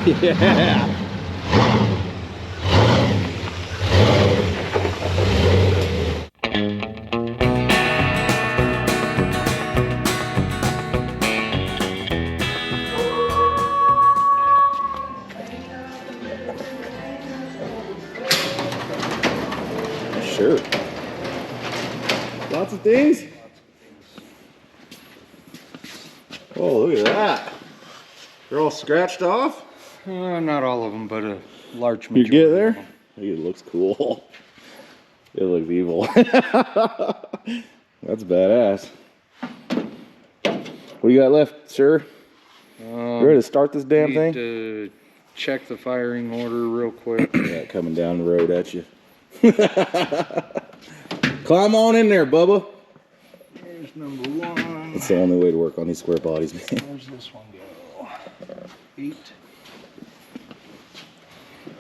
Yeah. Sure. Lots of things. Oh, look at that. They're all scratched off? Not all of them, but a large You majority. get there? It looks cool. It looks evil. That's badass. What do you got left, sir? You ready to start this damn thing? To check the firing order real quick. Yeah, coming down the road at you. Climb on in there, Bubba. There's number 1. That's the only way to work on these square bodies, man. Where's this one go? 8.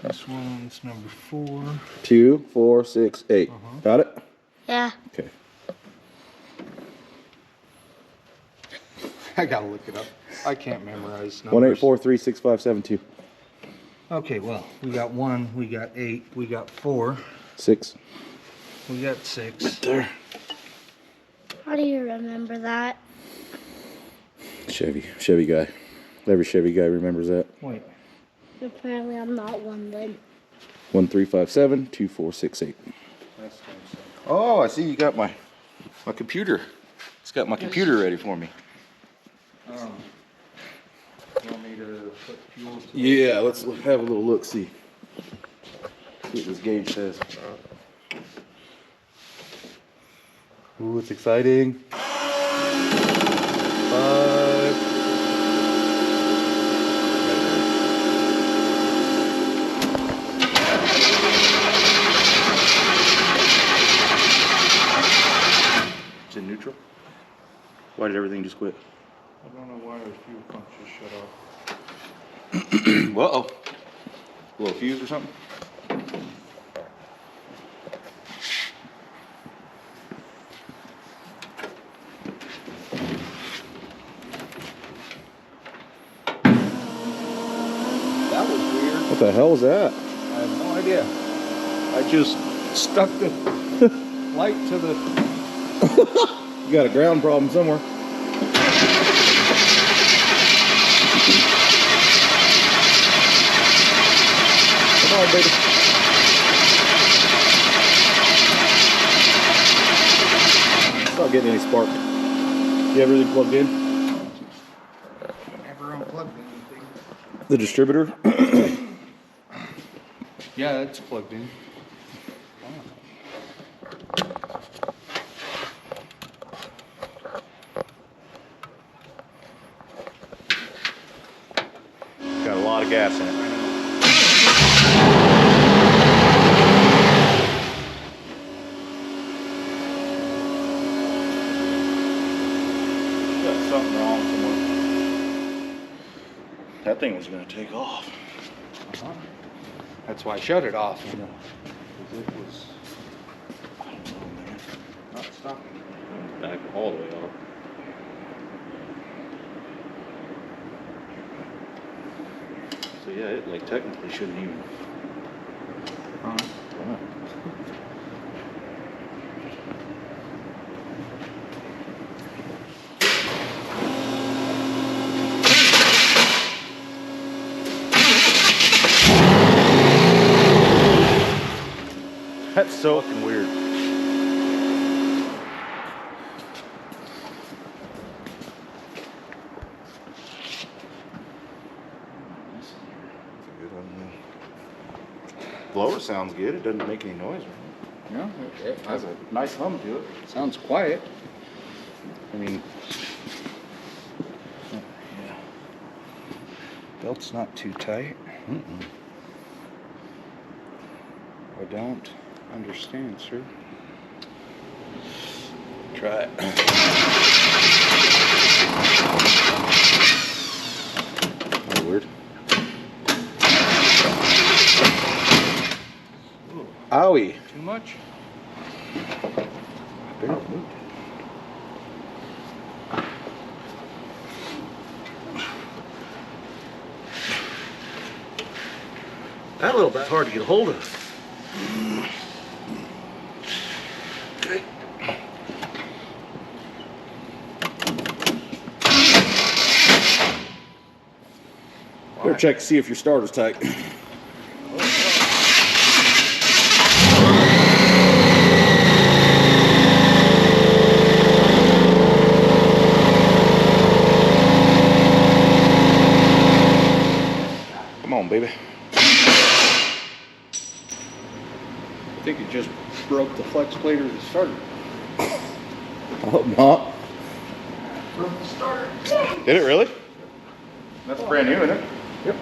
This one's number 4. 2, 4, 6, 8. Got it? Yeah. Okay. I gotta look it up. I can't memorize numbers. 1843657 Okay, well, we got 1, we got 8, we got 4, 6. we got 6. There. How do you remember that? Chevy guy. Every Chevy guy remembers that. Wait. Apparently I'm not one then. 1357 2468. Oh, I see you got my computer. It's got my computer ready for me. You want me to put fuel to Yeah, let's have a little look, see what this gauge says. Ooh, it's exciting. 5. It's in neutral. Why did everything just quit? I don't know why our fuel pump just shut off. Uh-oh. A little fuse or something? That was weird. What the hell was that? I have no idea. I just stuck the light to the... You got a ground problem somewhere. Come on, baby. It's not getting any spark. You have everything plugged in? Never unplugged anything. The distributor? Yeah, it's plugged in. Got a lot of gas in it. Got something wrong somewhere. That thing was going to take off. That's why I shut it off. You know. It was, I don't know, man. Not stopping. Back all the way off. So yeah, it like technically shouldn't even. Huh? Wow. That's so fucking weird. Blower sounds good. It doesn't make any noise. Right? Yeah, it Has a nice hum to it. sounds quiet. I mean, Yeah. Belt's not too tight. I don't understand, sir. try it. Oh, weird. Owie. Too much? Barely moved. That little bit hard to get a hold of. Okay. Better check to see if your starter's tight. Come on, baby. I think it just broke the flex plate of the starter. I hope not. Broke the starter. Did it really? That's brand new, isn't it? Yep.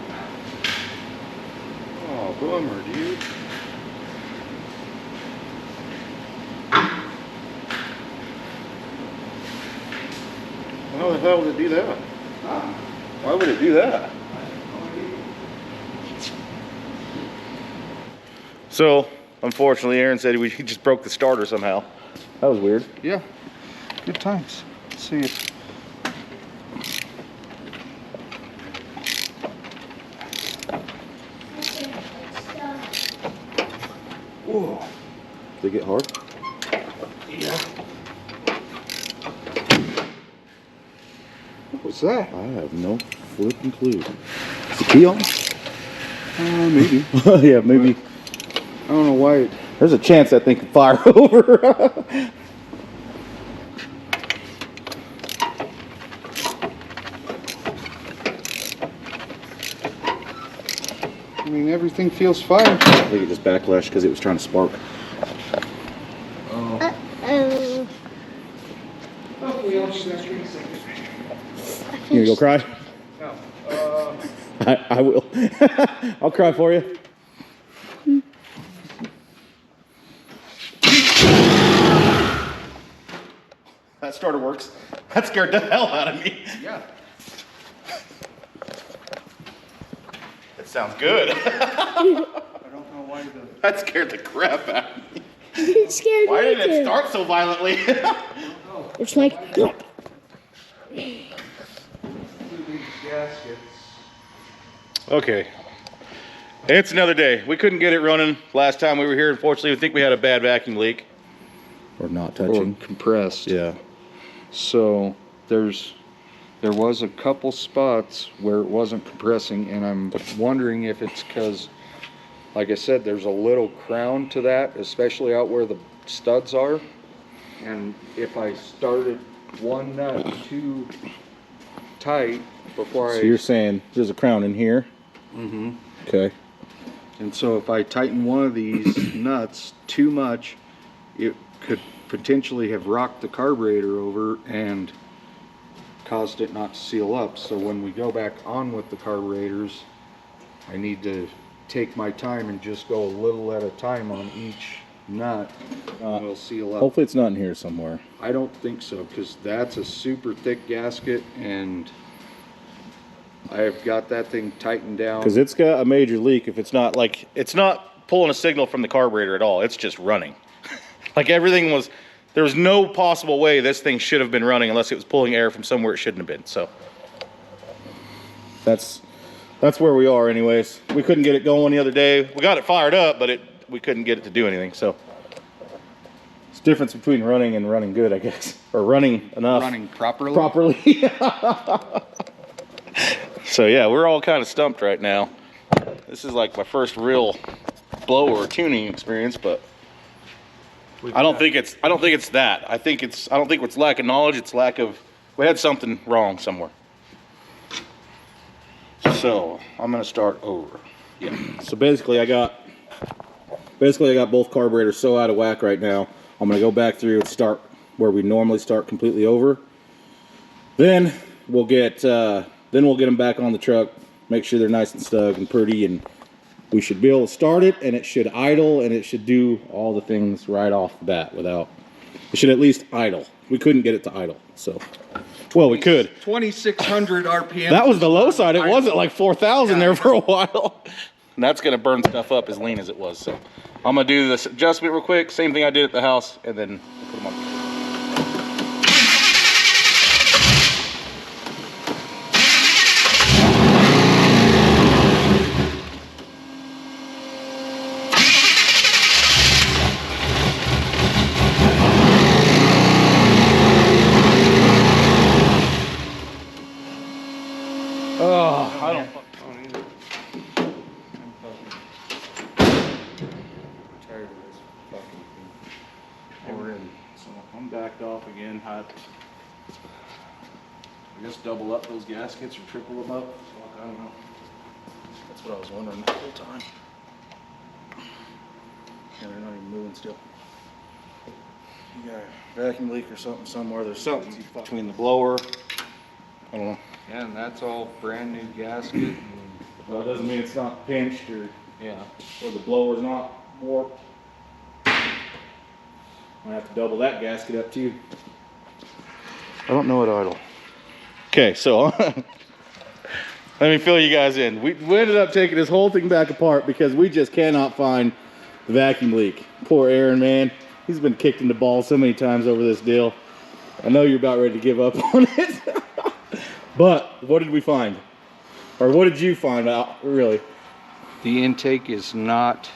Oh, bummer, dude. How the hell would it do that? Why would it do that? So, unfortunately, Aaron said he just broke the starter somehow. That was weird. Yeah. Good times. Let's see if. Whoa. Did it get hard? Yeah. What was that? I have no flipping clue. Is the key on? Maybe. Yeah, maybe. I don't know why it. There's a chance that thing could fire over. I mean, everything feels fine. I think it just backlashed because it was trying to spark. Uh-oh. You gonna go cry? No. I will. I'll cry for you. That starter works. That scared the hell out of me. Yeah. It sounds good. I don't know why the. That scared the crap out of me. It scared Why me did it too. start so violently? It's like, Okay. It's another day. We couldn't get it running last time we were here. Unfortunately, we think we had a bad vacuum leak. Or not Or compressed. Yeah. So there was a couple spots where it wasn't compressing, and I'm wondering if it's because, like I said, there's a little crown to that, especially out where the studs are. And if I started one nut too tight before So you're saying there's a crown in here? Mm-hmm. Okay. And so if I tighten one of these nuts too much, it could potentially have rocked the carburetor over and caused it not to seal up. So when we go back on with the carburetors, I need to take my time and just go a little at a time on each nut, and we'll seal up. Hopefully it's not in here somewhere. I don't think so, because that's a super thick gasket, and I've got that thing tightened down. Because it's got a major leak. If it's not like, it's not pulling a signal from the carburetor at all. It's just running. Like everything was, there was no possible way this thing should have been running unless it was pulling air from somewhere it shouldn't have been. So that's where we are anyways. We couldn't get it going the other day. We got it fired up, but we couldn't get it to do anything. So it's the difference between running and running good, I guess. Or running enough. Running properly? Properly. So yeah, we're all kind of stumped right now. This is like my first real blower tuning experience, but I don't think it's that. I don't think it's lack of knowledge, it's lack of, we had something wrong somewhere. So I'm gonna start over. Yeah. So basically I got both carburetors so out of whack right now. I'm gonna go back through and start where we normally start completely over. Then we'll get them back on the truck, make sure they're nice and snug and pretty, and we should be able to start it, and it should idle, and it should do all the things right off the bat without, it should at least idle. We couldn't get it to idle, so. Well, we could. 2,600 RPM. That was the low side. It was at like 4,000 there for a while. And that's gonna burn stuff up as lean as it was, so. I'm gonna do this adjustment real quick, same thing I did at the house, and then put them on. I'm backed off again. I guess double up those gaskets or triple them up. I don't know. That's what I was wondering the whole time. Yeah, they're not even moving still. You got a vacuum leak or something somewhere. There's something between the blower. I don't know. Yeah, and that's all brand new gasket. And, Well, it doesn't mean it's not pinched or yeah. or the blower's not warped. I have to double that gasket up too. I don't know it idle. Okay, so let me fill you guys in. We ended up taking this whole thing back apart because we just cannot find the vacuum leak. Poor Aaron, man. He's been kicked in the ball so many times over this deal. I know you're about ready to give up on it. But what did we find? Or what did you find out, really? The intake is not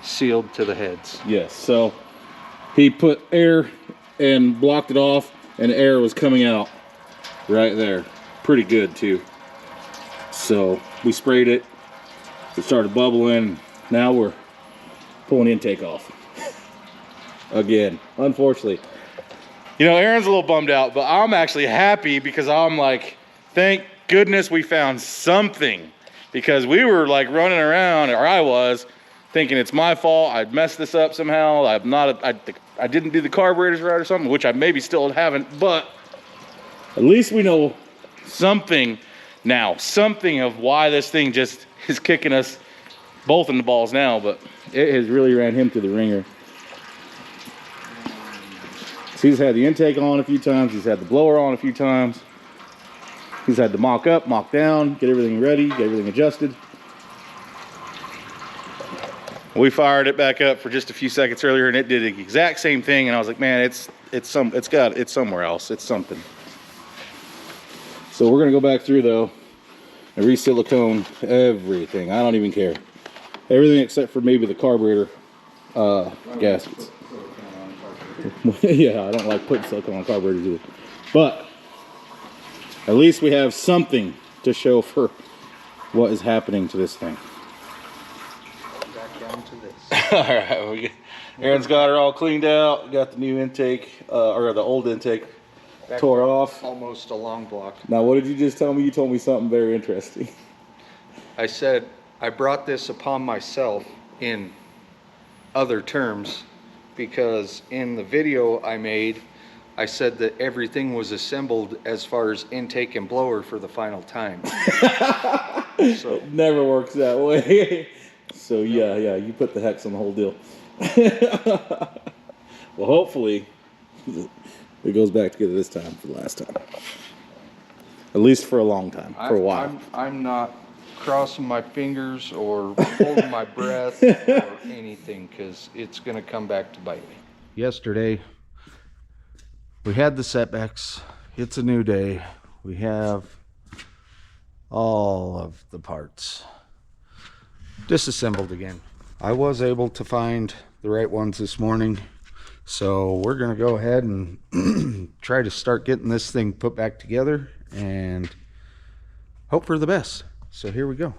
sealed to the heads. Yes, so he put air and blocked it off, and air was coming out right there. Pretty good too. So we sprayed it, it started bubbling. Now we're pulling intake off. Again, unfortunately. You know, Aaron's a little bummed out, but I'm actually happy because I'm like, thank goodness we found something. Because we were like running around, or I was, thinking it's my fault. I'd messed this up somehow. I didn't do the carburetors right or something, which I maybe still haven't, but at least we know something now. Something of why this thing just is kicking us both in the balls now, but it has really ran him to the ringer. So he's had the intake on a few times. He's had the blower on a few times. He's had to mock up, mock down, get everything ready, get everything adjusted. We fired it back up for just a few seconds earlier, and it did the exact same thing. And I was like, man, it's somewhere else. It's something. So we're gonna go back through though and re-silicone everything. I don't even care. Everything except for maybe the carburetor gaskets. Yeah, I don't like putting silicone on carburetors either. But at least we have something to show for what is happening to this thing. Back down to this. All right, Aaron's got her all cleaned out. Got the new intake, or the old intake, tore off. Almost a long block. Now, what did you just tell me? You told me something very interesting. I said I brought this upon myself in other terms because in the video I made, I said that everything was assembled as far as intake and blower for the final time. So it never works that way. So yeah, you put the hex on the whole deal. Well, hopefully it goes back together this time for the last time. At least for a long time, for a while. I'm not crossing my fingers or holding my breath or anything because it's going to come back to bite me. Yesterday, we had the setbacks. It's a new day. We have all of the parts disassembled again. I was able to find the right ones this morning, so we're going to go ahead and try to start getting this thing put back together and hope for the best. So here we go.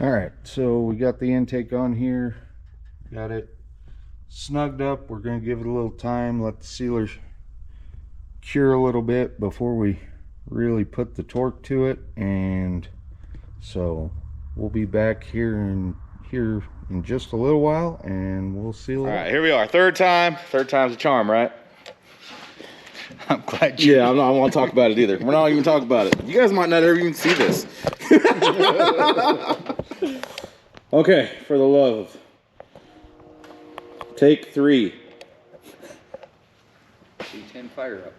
All right, so we got the intake on here, got it snugged up. We're going to give it a little time, let the sealer cure a little bit before we really put the torque to it. And so we'll be back here in just a little while and we'll seal it. All right, here we are. Third time's a charm, right? I'm glad you. Yeah, I don't want to talk about it either. We're not even talking about it. You guys might not ever even see this. Okay, for the love. Take 3. C10 fire up.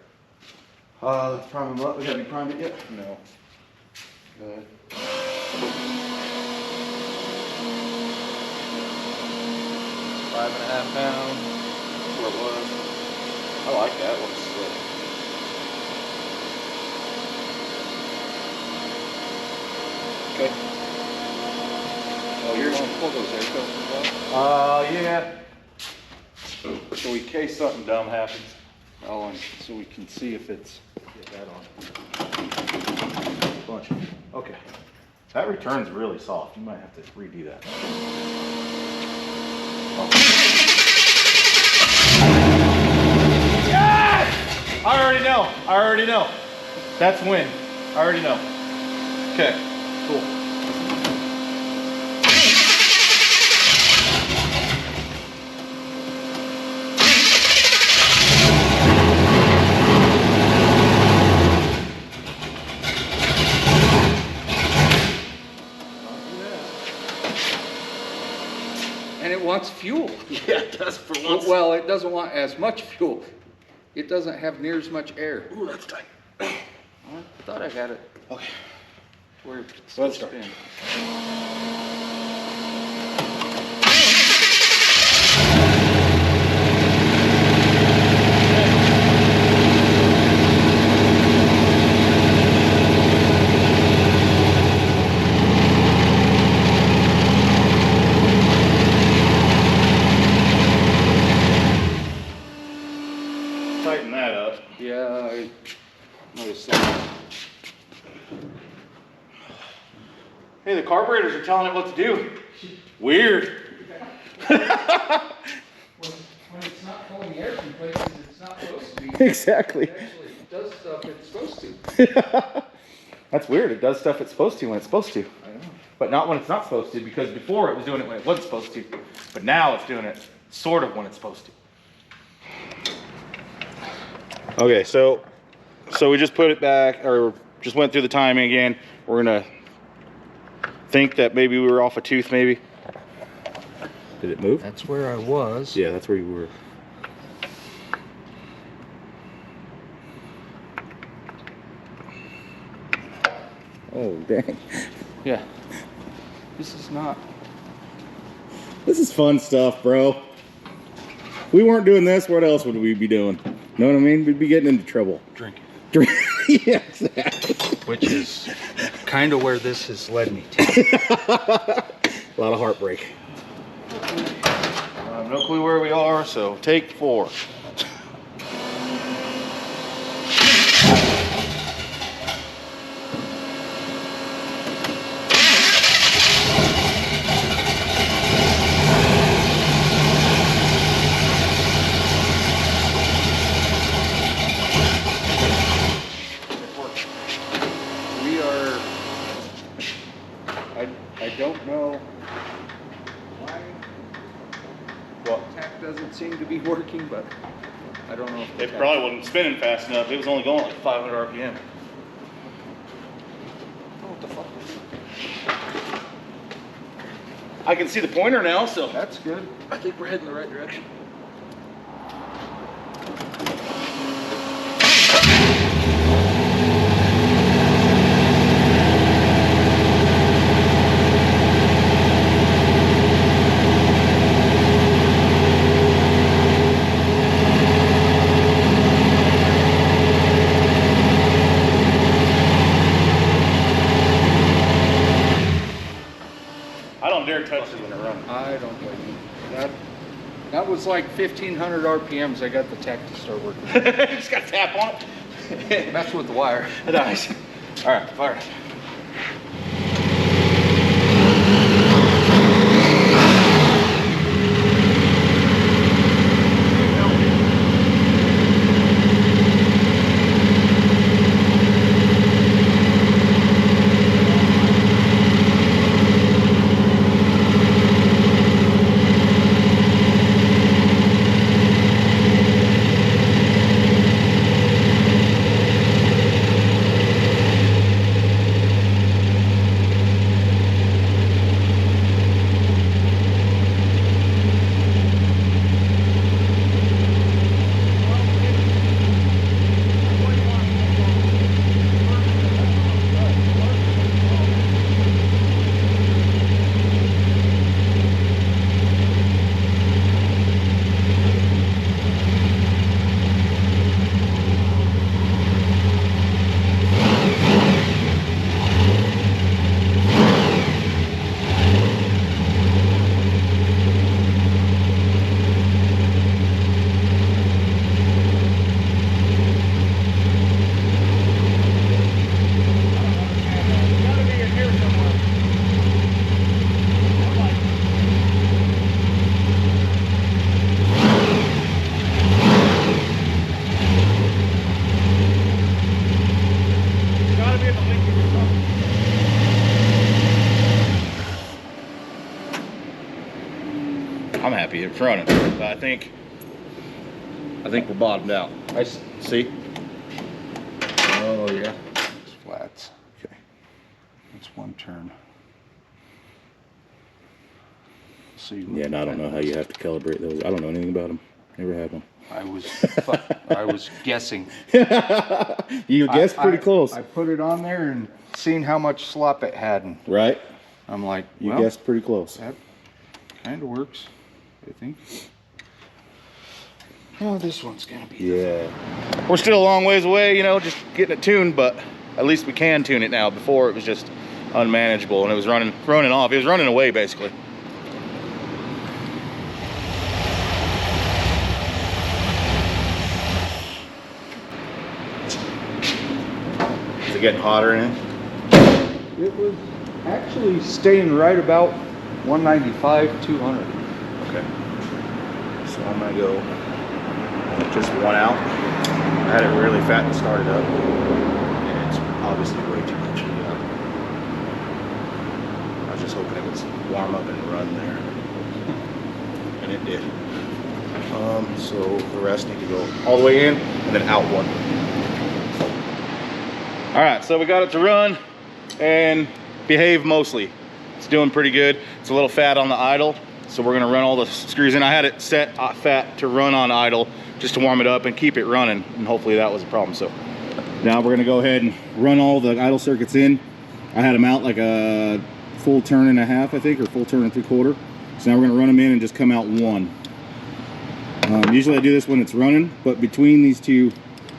Let's prime them up. Have you primed it yet? No. Good. 5.5 pounds. That's where it was. I like that. Looks slick. Okay. Oh, you're going to pull those air filters out? Yeah. So in case something dumb happens. Oh, and so we can see if it's. Get that on. Bunch. That return's really soft. You might have to redo that. Yes! I already know. That's win. I already know. Okay, cool. And it wants fuel. Yeah, it does for once. Well, it doesn't want as much fuel. It doesn't have near as much air. Ooh, that's tight. I thought I had it. Okay. Where So let's start. Tighten that up. Yeah, I noticed that. Hey, the carburetors are telling it what to do. Weird. When it's not pulling air from places it's not supposed to be. Exactly. It actually does stuff it's supposed to. That's weird. It does stuff it's supposed to when it's supposed to. I know. But not when it's not supposed to, because before it was doing it when it wasn't supposed to. But now it's doing it sort of when it's supposed to. Okay, so we just put it back, or just went through the timing again. We're gonna think that maybe we were off a tooth, maybe. Did it move? That's where I was. Yeah, that's where you were. Oh, dang. Yeah. This is not. This is fun stuff, bro. If we weren't doing this, what else would we be doing? Know what I mean? We'd be getting into trouble. Drinking. Yeah, exactly. Which is kind of where this has led me to. A lot of heartbreak. I have no clue where we are, so take 4. We are. I don't know why Well, tach doesn't seem to be working, but I don't know if the it tach- probably wasn't spinning fast enough. It was only going like 500 RPM. Oh, what the fuck? I can see the pointer now, so That's good. I think we're heading the right direction. I don't dare touch it when it runs. I don't blame you. That was like 1,500 RPMs. I got the tach to start working. Just got to tap on it. Mess with the wire. Nice. All right, fire. I'm happy it's running. But I think we're bottomed out. See? Oh yeah. It's flats. Okay. It's one turn. See. Yeah, and I don't know how you have to calibrate those. I don't know anything about them. Never had one. I was guessing. You guessed pretty close. I put it on there and seen how much slop it had, and Right? I'm like, You well, guessed pretty close. that kind of works, I think. Oh, this one's gonna be. Yeah. We're still a long ways away, you know, just getting it tuned, but at least we can tune it now. Before it was just unmanageable and it was running off. It was running away basically. Is it getting hotter in it? It was actually staying right about 195, 200. Okay. So I'm gonna go just one out. I had it really fat and started up. And it's obviously way too much. Yeah. I was just hoping it would warm up and run there. And it did. So the rest need to go all the way in and then out one. All right, so we got it to run and behave mostly. It's doing pretty good. It's a little fat on the idle, so we're gonna run all the screws in. I had it set fat to run on idle just to warm it up and keep it running, and hopefully that was a problem. So now we're gonna go ahead and run all the idle circuits in. I had them out like a full turn and a half, I think, or full turn and 3/4. So now we're gonna run them in and just come out one. Usually I do this when it's running, but between these two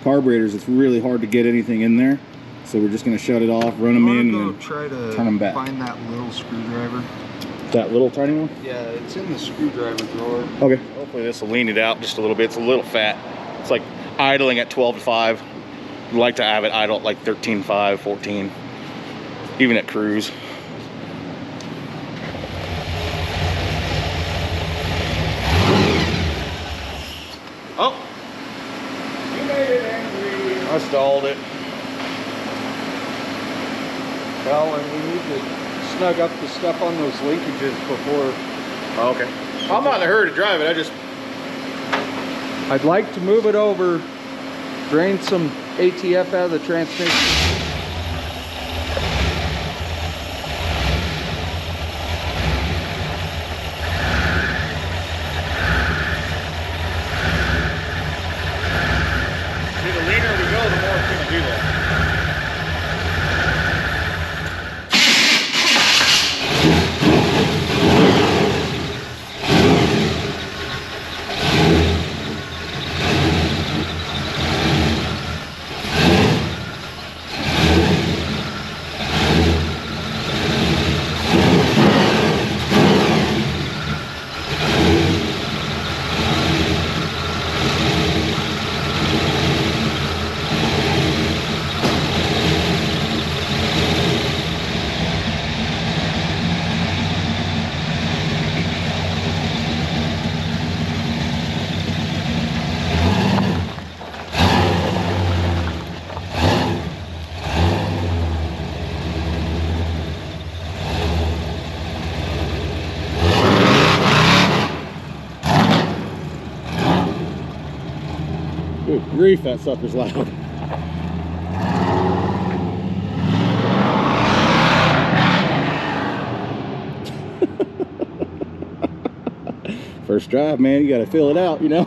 carburetors, it's really hard to get anything in there. So we're just gonna shut it off, run them in, and then try to turn them back. Find that little screwdriver. That little tiny one? Yeah, it's in the screwdriver drawer. Okay. Hopefully this will lean it out just a little bit. It's a little fat. It's like idling at 12 to 5. I'd like to have it idle at like 13.5, 14, even at cruise. Oh! You made it, Andrew. I stalled it. Well, and we need to snug up the stuff on those linkages before. Oh, okay. I'm not in a hurry to drive it. I'd like to move it over, drain some ATF out of the transmission. See, the leaner we go, the more it's going to do that. Good grief, that sucker's loud. First drive, man, you gotta fill it out, you know?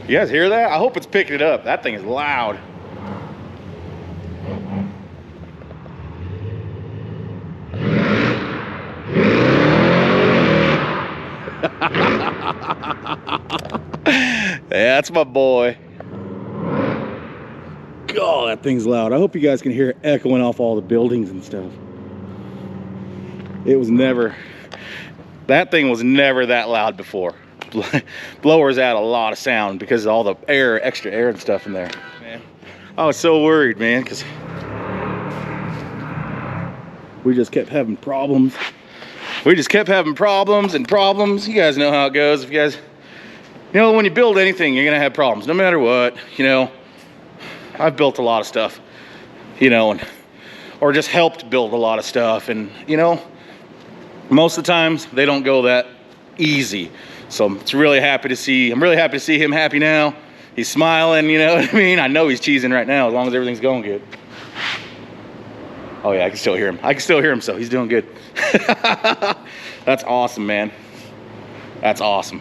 You guys hear that? I hope it's picking it up. That thing is loud. That's my boy. God, that thing's loud. I hope you guys can hear it echoing off all the buildings and stuff. It was never, that thing was never that loud before. Blowers add a lot of sound because of all the air, extra air and stuff in there. Man, I was so worried, man, because we just kept having problems. We just kept having problems and problems. You guys know how it goes. If you guys, you know, when you build anything, you're gonna have problems, no matter what. You know, I've built a lot of stuff, you know, or just helped build a lot of stuff, and you know, most of the times they don't go that easy. So I'm really happy to see him happy now. He's smiling, you know what I mean? I know he's cheesing right now as long as everything's going good. Oh yeah, I can still hear him. So he's doing good. That's awesome, man. That's awesome.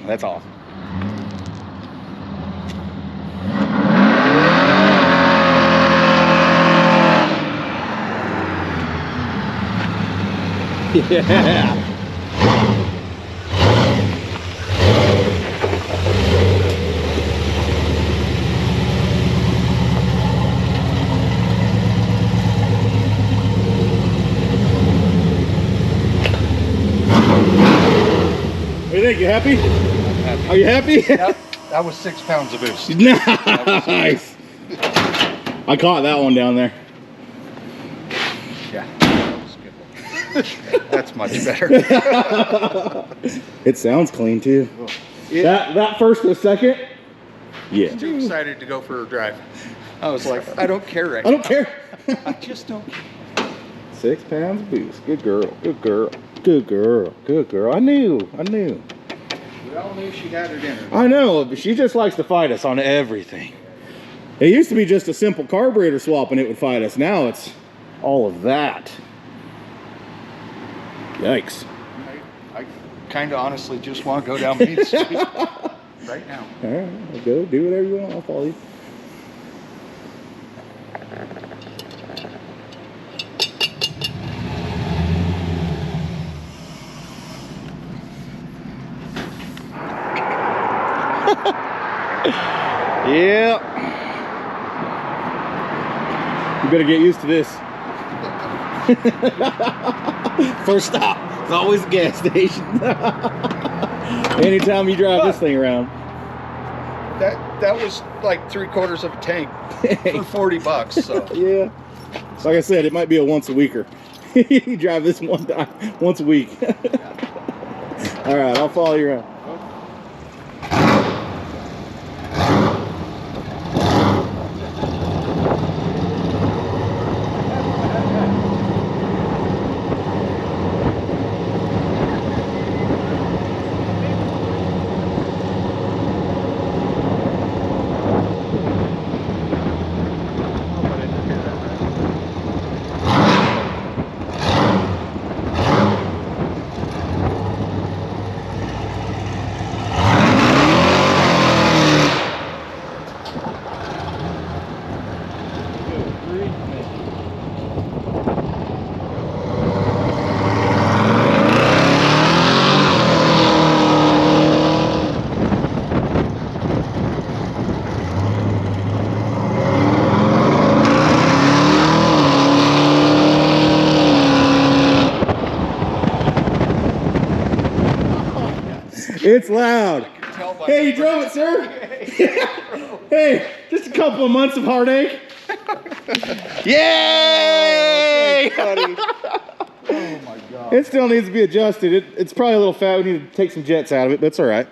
Yeah. What do you think? You happy? Happy. Are you happy? That was 6 pounds of boost. Nice. I caught that one down there. Yeah, that was good. That's much better. It sounds clean too. That first or second? Yeah. Too excited to go for a drive. I was like, I don't care right I don't care. I just don't care. 6 pounds of boost. Good girl. Good girl. Good girl. Good girl. I knew. We all knew she had it in her. I know, but she just likes to fight us on everything. It used to be just a simple carburetor swap and it would fight us. Now it's all of that. Yikes. I kind of honestly just want to go down Main Street right now. All right, go do whatever you want. I'll follow you. Yeah. You better get used to this. First stop is always a gas station. Anytime you drive this thing around. That was like 3/4 of a tank for $40. So yeah. Like I said, it might be a once a weeker. You drive this once a week. All right, I'll follow you around. It's loud. Hey, you drove it, sir? Hey, just a couple of months of heartache. Yay! oh my God. It still needs to be adjusted. It's probably a little fat. We need to take some jets out of it, but it's all right.